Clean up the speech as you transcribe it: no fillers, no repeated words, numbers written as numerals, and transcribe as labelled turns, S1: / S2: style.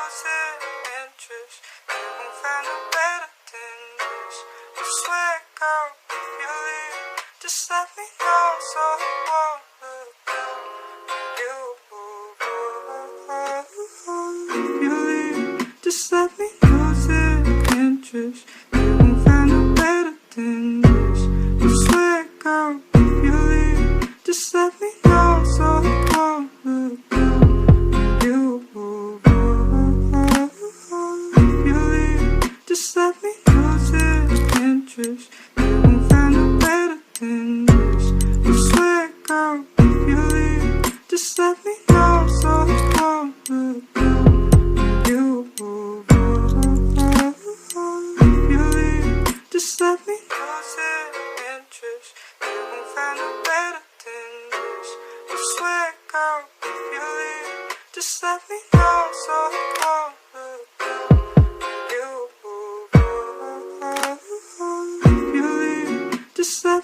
S1: losing interest. You won't find no better than this. I swear, girl, if you leave, just let me know so I won't look down on you. If you leave, just let me lose interest. You won't find no better than this. I swear, girl, if you leave, just let me know so I won't look down on you. If you leave, just let me lose interest. You won't find no better than this. I swear, girl, if you leave, just let me know so I won't look down on you. If you leave, just let me lose interest. You won't find no better than this. I swear, girl, if you leave, just let me know so I won't look down on you. If you leave, just let